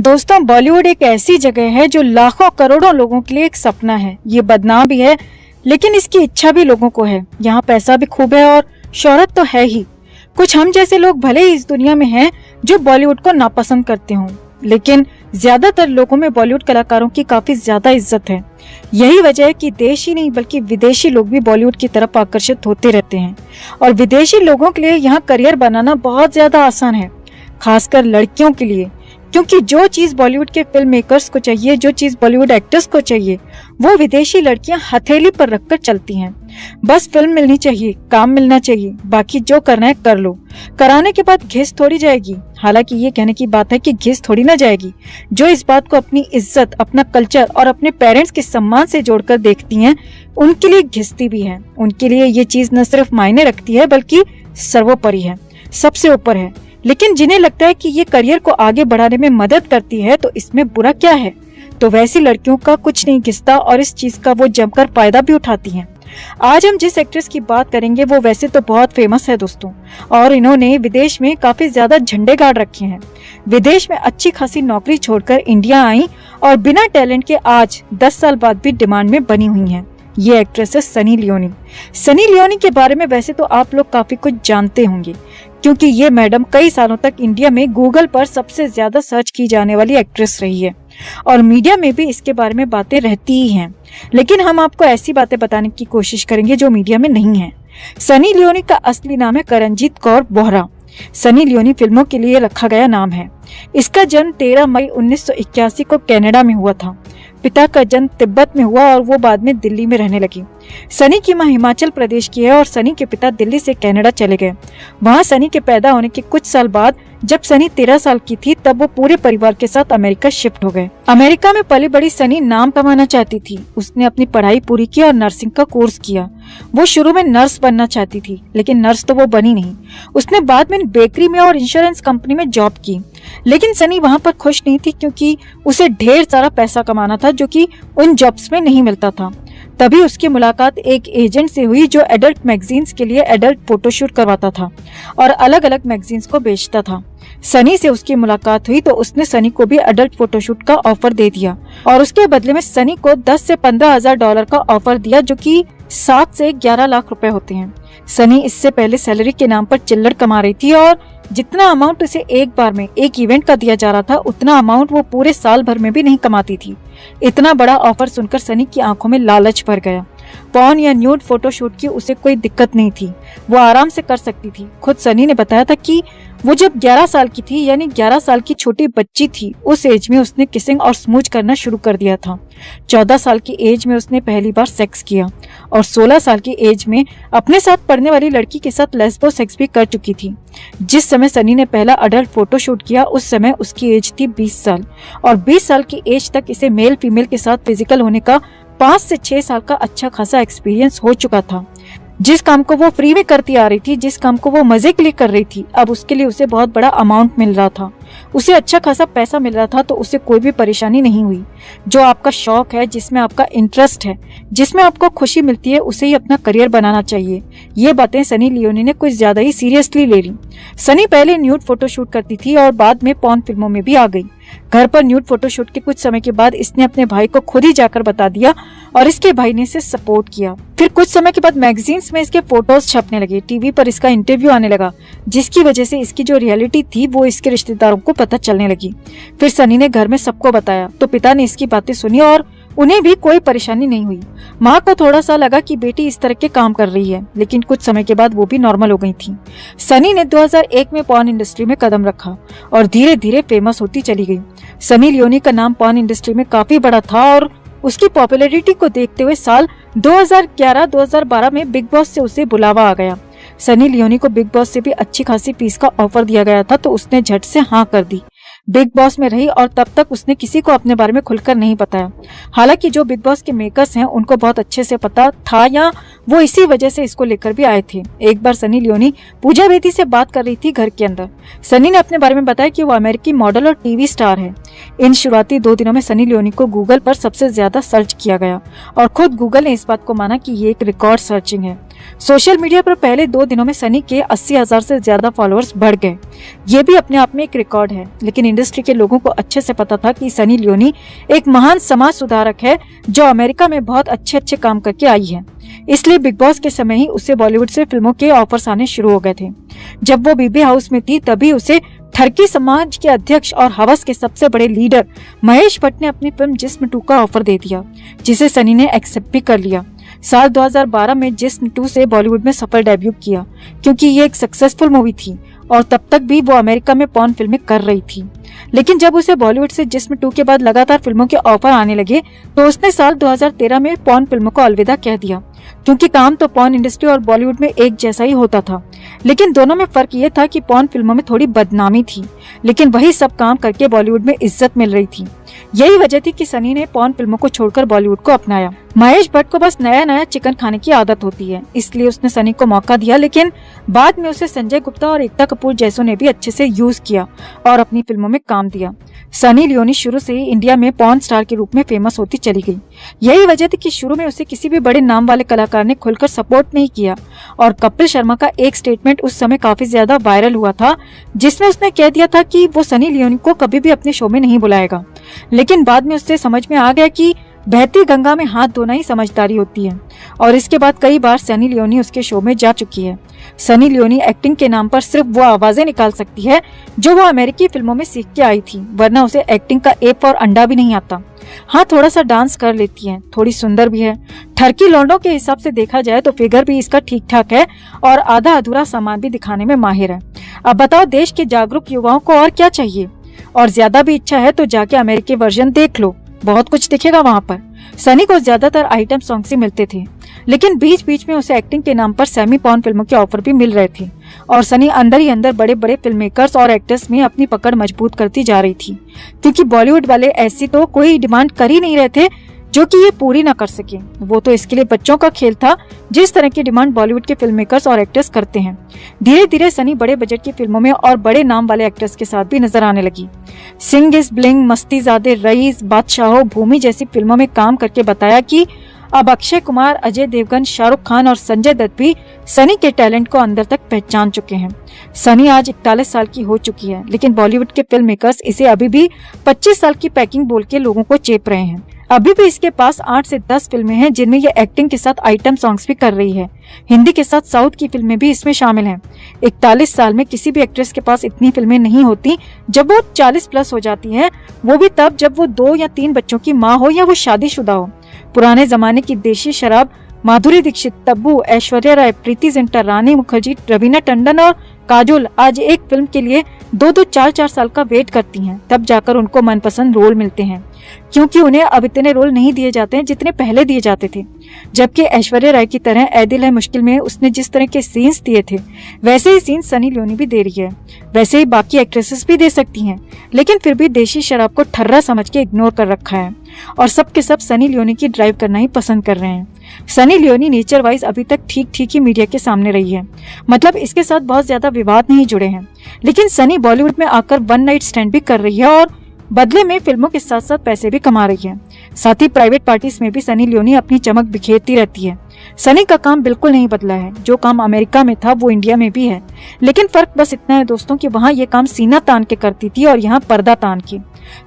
दोस्तों, बॉलीवुड एक ऐसी जगह है जो लाखों करोड़ों लोगों के लिए एक सपना है। ये बदनाम भी है, लेकिन इसकी इच्छा भी लोगों को है। यहाँ पैसा भी खूब है और शोहरत तो है ही। कुछ हम जैसे लोग भले ही इस दुनिया में हैं जो बॉलीवुड को नापसंद करते हों, लेकिन ज्यादातर लोगों में बॉलीवुड कलाकारों की काफी ज्यादा इज्जत है। यही वजह है कि देश ही नहीं बल्कि विदेशी लोग भी बॉलीवुड की तरफ आकर्षित होते रहते हैं। और विदेशी लोगों के लिए यहाँ करियर बनाना बहुत ज्यादा आसान है, खासकर लड़कियों के लिए, क्योंकि जो चीज बॉलीवुड के फिल्म मेकर्स को चाहिए, जो चीज बॉलीवुड एक्टर्स को चाहिए, वो विदेशी लड़कियां हथेली पर रखकर चलती हैं। बस फिल्म मिलनी चाहिए, काम मिलना चाहिए, बाकी जो करना है कर लो। कराने के बाद घिस थोड़ी जाएगी। हालांकि ये कहने की बात है कि घिस थोड़ी ना जाएगी। जो इस बात को अपनी इज्जत, अपना कल्चर और अपने पेरेंट्स के सम्मान से जोड़कर देखती हैं, उनके लिए घिसती भी है। उनके लिए ये चीज न सिर्फ मायने रखती है बल्कि सर्वोपरि है, सबसे ऊपर है। लेकिन जिन्हें लगता है कि ये करियर को आगे बढ़ाने में मदद करती है तो इसमें बुरा क्या है, तो वैसी लड़कियों का कुछ नहीं घिसता और इस चीज का वो जमकर फायदा भी उठाती हैं। आज हम जिस एक्ट्रेस की बात करेंगे वो वैसे तो बहुत फेमस है दोस्तों, और इन्होंने विदेश में काफी ज्यादा झंडे गाड़ रखे हैं। विदेश में अच्छी खासी नौकरी छोड़कर इंडिया आई और बिना टैलेंट के आज 10 साल बाद भी डिमांड में बनी हुई हैं। ये एक्ट्रेस है सनी लियोनी। सनी लियोनी के बारे में वैसे तो आप लोग काफी कुछ जानते होंगे, क्योंकि ये मैडम कई सालों तक इंडिया में गूगल पर सबसे ज्यादा सर्च की जाने वाली एक्ट्रेस रही है और मीडिया में भी इसके बारे में बातें रहती ही हैं। लेकिन हम आपको ऐसी बातें बताने की कोशिश करेंगे जो मीडिया में नहीं है। सनी लियोनी का असली नाम है करणजीत कौर बोहरा। सनी लियोनी फिल्मों के लिए रखा गया नाम है। इसका जन्म 13 मई 1981 को कनाडा में हुआ था। पिता का जन्म तिब्बत में हुआ और वो बाद में दिल्ली में रहने लगी। सनी की मां हिमाचल प्रदेश की है और सनी के पिता दिल्ली से कनाडा चले गए। वहां सनी के पैदा होने के कुछ साल बाद जब सनी 13 साल की थी तब वो पूरे परिवार के साथ अमेरिका शिफ्ट हो गए। अमेरिका में पली बड़ी सनी नाम कमाना चाहती थी। उसने अपनी पढ़ाई पूरी की और नर्सिंग का कोर्स किया। वो शुरू में नर्स बनना चाहती थी, लेकिन नर्स तो वो बनी नहीं। उसने बाद में बेकरी में और इंश्योरेंस कंपनी में जॉब की। लेकिन सनी वहाँ पर खुश नहीं थी, क्योंकि उसे ढेर सारा पैसा कमाना था जो कि उन जॉब्स में नहीं मिलता था। तभी उसकी मुलाकात एक एजेंट से हुई जो एडल्ट मैगजीन्स के लिए एडल्ट फोटोशूट करवाता था और अलग अलग मैगजीन्स को बेचता था। सनी से उसकी मुलाकात हुई तो उसने सनी को भी एडल्ट फोटोशूट का ऑफर दे दिया और उसके बदले में सनी को 10 से 15 हजार डॉलर का ऑफर दिया, जो कि 7 से 11 लाख रुपए होते हैं। सनी इससे पहले सैलरी के नाम पर चिल्लड़ कमा रही थी और जितना अमाउंट उसे एक बार में एक इवेंट का दिया जा रहा था उतना अमाउंट वो पूरे साल भर में भी नहीं कमाती थी। इतना बड़ा ऑफर सुनकर सनी की आंखों में लालच भर गया। पॉर्न या न्यूड फोटोशूट की उसे कोई दिक्कत नहीं थी, वो आराम से कर सकती थी। खुद सनी ने बताया था कि वो जब 11 साल की थी, यानी 11 साल की छोटी बच्ची थी, उस एज में उसने किसिंग और स्मूच करना शुरू कर दिया था। 14 साल की एज में उसने पहली बार सेक्स किया और 16 साल की एज में अपने साथ पढ़ने वाली लड़की के साथ लेस्बो सेक्स भी कर चुकी थी। जिस समय सनी ने पहला अडल्ट फोटोशूट किया उस समय उसकी एज थी 20 साल और 20 साल की एज तक इसे मेल फीमेल के साथ फिजिकल होने का 5 से 6 साल का अच्छा खासा एक्सपीरियंस हो चुका था। जिस काम को वो फ्री में करती आ रही थी, जिस काम को वो मजे के लिए कर रही थी, अब उसके लिए उसे बहुत बड़ा अमाउंट मिल रहा था, उसे अच्छा खासा पैसा मिल रहा था, तो उसे कोई भी परेशानी नहीं हुई। जो आपका शौक है, जिसमें आपका इंटरेस्ट है, जिसमें आपको खुशी मिलती है, उसे ही अपना करियर बनाना चाहिए। ये बातें सनी लियोनी ने कुछ ज्यादा ही सीरियसली ले ली। सनी पहले न्यूड फोटोशूट करती थी और बाद में पॉर्न फिल्मों में भी आ गई। घर पर न्यूड फोटोशूट के कुछ समय के बाद इसने अपने भाई को खुद ही जाकर बता दिया और इसके भाई ने इसे सपोर्ट किया। फिर कुछ समय के बाद मैगजीन्स में इसके फोटोज छपने लगे, टीवी पर इसका इंटरव्यू आने लगा, जिसकी वजह से इसकी जो रियलिटी थी वो इसके रिश्तेदारों को पता चलने लगी। फिर सनी ने घर में सबको बताया तो पिता ने इसकी बातें सुनी और उन्हें भी कोई परेशानी नहीं हुई। माँ को थोड़ा सा लगा कि बेटी इस तरह के काम कर रही है, लेकिन कुछ समय के बाद वो भी नॉर्मल हो गई थी। सनी ने 2001 में पॉर्न इंडस्ट्री में कदम रखा और धीरे धीरे फेमस होती चली गई। सनी लियोनी का नाम पॉर्न इंडस्ट्री में काफी बड़ा था और उसकी पॉपुलैरिटी को देखते हुए साल 2011-2012 में बिग बॉस से उसे बुलावा आ गया। सनी लियोनी को बिग बॉस से भी अच्छी खासी फीस का ऑफर दिया गया था, तो उसने झट से हाँ कर दी। बिग बॉस में रही और तब तक उसने किसी को अपने बारे में खुलकर नहीं बताया। हालांकि जो बिग बॉस के मेकर्स हैं उनको बहुत अच्छे से पता था, या वो इसी वजह से इसको लेकर भी आए थे। एक बार सनी लियोनी पूजा बेदी से बात कर रही थी घर के अंदर। सनी ने अपने बारे में बताया कि वो अमेरिकी मॉडल और टीवी स्टार है। इन शुरुआती 2 दिनों में सनी लियोनी को गूगल पर सबसे ज्यादा सर्च किया गया और खुद गूगल ने इस बात को माना कि ये एक रिकॉर्ड सर्चिंग है। सोशल मीडिया पर पहले 2 दिनों में सनी के 80,000 से ज्यादा फॉलोअर्स बढ़ गए। ये भी अपने आप में एक रिकॉर्ड है, लेकिन इंडस्ट्री के लोगों को अच्छे से पता था कि सनी लियोनी एक महान समाज सुधारक है जो अमेरिका में बहुत अच्छे काम करके आई है। इसलिए बिग बॉस के समय ही उसे बॉलीवुड से फिल्मों के ऑफर्स आने शुरू हो गए थे। जब वो बीबी हाउस में थी तभी उसे ठरकी समाज के अध्यक्ष और हवस के सबसे बड़े लीडर महेश भट्ट ने अपनी फिल्म जिस्म 2 का ऑफर दे दिया, जिसे सनी ने एक्सेप्ट भी कर लिया। साल 2012 में जिस्म 2 से बॉलीवुड में सफल डेब्यू किया, क्योंकि ये एक सक्सेसफुल मूवी थी और तब तक भी वो अमेरिका में पॉर्न फिल्में कर रही थी। लेकिन जब उसे बॉलीवुड से जिस्म 2 के बाद लगातार फिल्मों के ऑफर आने लगे तो उसने साल 2013 में पॉर्न फिल्मों को अलविदा कह दिया, क्योंकि काम तो पॉर्न इंडस्ट्री और बॉलीवुड में एक जैसा ही होता था। लेकिन दोनों में फर्क ये था कि पॉर्न फिल्मों में थोड़ी बदनामी थी, लेकिन वही सब काम करके बॉलीवुड में इज्जत मिल रही थी। यही वजह थी कि सनी ने पॉर्न फिल्मों को छोड़कर बॉलीवुड को अपनाया। महेश भट्ट को बस नया चिकन खाने की आदत होती है, इसलिए उसने सनी को मौका दिया, लेकिन बाद में उसे संजय गुप्ता और एकता कपूर जैसों ने भी अच्छे से यूज किया और अपनी फिल्मों में काम दिया। सनी लियोनी शुरू से ही इंडिया में पॉर्न स्टार के रूप में फेमस होती चली गई। यही वजह थी कि शुरू में उसे किसी भी बड़े नाम वाले कलाकार ने खुलकर सपोर्ट नहीं किया और कपिल शर्मा का एक स्टेटमेंट उस समय काफी ज्यादा वायरल हुआ था, जिसमें उसने कह दिया था कि वो सनी लियोनी को कभी भी अपने शो में नहीं बुलाएगा। लेकिन बाद में उससे समझ में आ गया कि बहती गंगा में हाथ धोना ही समझदारी होती है और इसके बाद कई बार सनी लियोनी उसके शो में जा चुकी है। सनी लियोनी एक्टिंग के नाम पर सिर्फ वो आवाजें निकाल सकती है जो वो अमेरिकी फिल्मों में सीख के आई थी, वरना उसे एक्टिंग का एप और अंडा भी नहीं आता। हाँ, थोड़ा सा डांस कर लेती है, थोड़ी सुंदर भी है। ठरकी लौंडों के हिसाब से देखा जाए तो फिगर भी इसका ठीक ठाक है और आधा अधूरा सामान भी दिखाने में माहिर है। अब बताओ, देश के जागरूक युवाओं को और क्या चाहिए? और ज्यादा भी इच्छा है तो जाके अमेरिकी वर्जन देख लो, बहुत कुछ दिखेगा वहाँ पर। सनी को ज्यादातर आइटम सॉन्ग ही मिलते थे, लेकिन बीच बीच में उसे एक्टिंग के नाम पर सेमी पॉर्न फिल्मों के ऑफर भी मिल रहे थे और सनी अंदर ही अंदर बड़े बड़े फिल्म मेकर्स और एक्टर्स में अपनी पकड़ मजबूत करती जा रही थी, क्योंकि बॉलीवुड वाले ऐसी तो कोई डिमांड कर ही नहीं रहे थे जो कि ये पूरी ना कर सके। वो तो इसके लिए बच्चों का खेल था, जिस तरह की डिमांड बॉलीवुड के फिल्म मेकर्स और एक्टर्स करते हैं। धीरे धीरे सनी बड़े बजट की फिल्मों में और बड़े नाम वाले एक्टर्स के साथ भी नजर आने लगी। Singh is bling, Mastizaade, rice, Baadshaho, भूमि जैसी फिल्मों में काम करके बताया कि अब अक्षय कुमार, अजय देवगन, शाहरुख खान और संजय दत्त भी सनी के टैलेंट को अंदर तक पहचान चुके हैं। सनी आज 41 साल की हो चुकी है, लेकिन बॉलीवुड के फिल्म मेकर्स इसे अभी भी 25 साल की पैकिंग बोल के लोगों को चेप रहे हैं। अभी भी इसके पास 8 से 10 फिल्में हैं जिनमें ये एक्टिंग के साथ आइटम सॉन्ग्स भी कर रही है। हिंदी के साथ साउथ की फिल्में भी इसमें शामिल हैं। 41 साल में किसी भी एक्ट्रेस के पास इतनी फिल्में नहीं होती जब वो 40 प्लस हो जाती है, वो भी तब जब वो 2 या 3 बच्चों की माँ हो या वो शादीशुदा हो। पुराने जमाने की देशी शराब माधुरी दीक्षित, तब्बू, ऐश्वर्या राय, प्रीति जिंटा, रानी मुखर्जी, रवीना टंडन और काजोल आज एक फिल्म के लिए 2-2, 4-4 साल का वेट करती हैं, तब जाकर उनको मनपसंद रोल मिलते हैं, क्योंकि उन्हें अब इतने रोल नहीं दिए जाते हैं जितने पहले दिए जाते थे। जबकि ऐश्वर्या राय की तरह ऐ दिल है मुश्किल में उसने जिस तरह के सीन्स दिए थे, वैसे ही सीन्स सनी लियोनी भी दे रही है। वैसे ही बाकी एक्ट्रेसेस भी दे सकती हैं, लेकिन फिर भी देशी शराब को ठर्रा समझ के इग्नोर कर रखा है और सबके सब सनी लियोनी की ड्राइव करना ही पसंद कर रहे हैं। सनी लियोनी नेचर वाइज अभी तक ठीक ही मीडिया के सामने रही है, मतलब इसके साथ बहुत ज्यादा विवाद नहीं जुड़े हैं। लेकिन सनी बॉलीवुड में आकर वन नाइट स्टैंड भी कर रही है और बदले में फिल्मों के साथ साथ पैसे भी कमा रही है। साथ ही प्राइवेट पार्टीज में भी सनी लियोनी अपनी चमक बिखेरती रहती है। सनी का काम बिल्कुल नहीं बदला है, जो काम अमेरिका में था वो इंडिया में भी है, लेकिन फर्क बस इतना है दोस्तों कि वहाँ ये काम सीना तान के करती थी और यहाँ पर्दा तान के।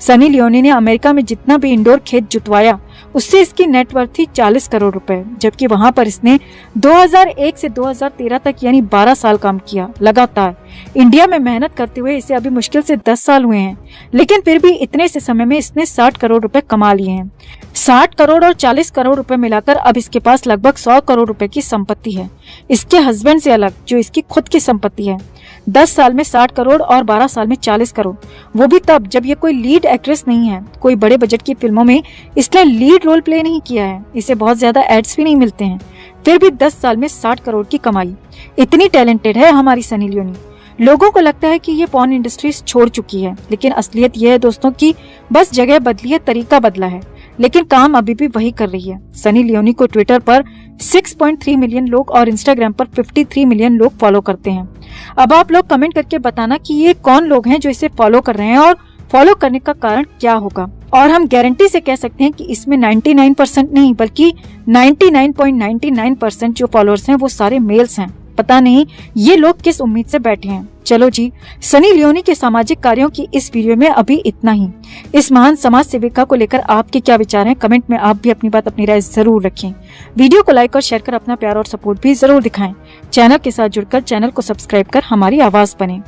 सनी लियोनी ने अमेरिका में जितना भी इंडोर खेत जुतवाया उससे इसकी नेटवर्थ थी 40 करोड़ रुपए, जबकि वहां पर इसने 2001 से 2013 तक यानी 12 साल काम किया लगातार। इंडिया में मेहनत करते हुए इसे अभी मुश्किल से 10 साल हुए हैं, लेकिन फिर भी इतने से समय में इसने 60 करोड़ रुपए कमा लिए हैं। 60 करोड़ और 40 करोड़ रुपए मिलाकर अब इसके पास लगभग 100 करोड़ रुपए की संपत्ति है, इसके हस्बैंड से अलग जो इसकी खुद की संपत्ति है। 10 साल में 60 करोड़ और 12 साल में 40 करोड़, वो भी तब जब ये कोई लीड एक्ट्रेस नहीं है। कोई बड़े बजट की फिल्मों में इसने लीड रोल प्ले नहीं किया है, इसे बहुत ज्यादा एड्स भी नहीं मिलते हैं, फिर भी 10 साल में 60 करोड़ की कमाई। इतनी टैलेंटेड है हमारी सनी लियोनी। लोगों को लगता है कि ये पॉर्न इंडस्ट्री छोड़ चुकी है, लेकिन असलियत यह है दोस्तों कि बस जगह बदली है, तरीका बदला है, लेकिन काम अभी भी वही कर रही है। सनी लियोनी को ट्विटर पर 6.3 मिलियन लोग और इंस्टाग्राम पर 53 मिलियन लोग फॉलो करते हैं। अब आप लोग कमेंट करके बताना कि ये कौन लोग हैं जो इसे फॉलो कर रहे हैं और फॉलो करने का कारण क्या होगा। और हम गारंटी से कह सकते हैं कि इसमें 99% नहीं बल्कि 99.99% जो फॉलोअर्स हैं वो सारे मेल्स हैं। पता नहीं ये लोग किस उम्मीद से बैठे हैं। चलो जी, सनी लियोनी के सामाजिक कार्यों की इस वीडियो में अभी इतना ही। इस महान समाज सेविका को लेकर आपके क्या विचार हैं? कमेंट में आप भी अपनी बात, अपनी राय जरूर रखें। वीडियो को लाइक और शेयर कर अपना प्यार और सपोर्ट भी जरूर दिखाएं। चैनल के साथ जुड़कर चैनल को सब्सक्राइब कर हमारी आवाज बने।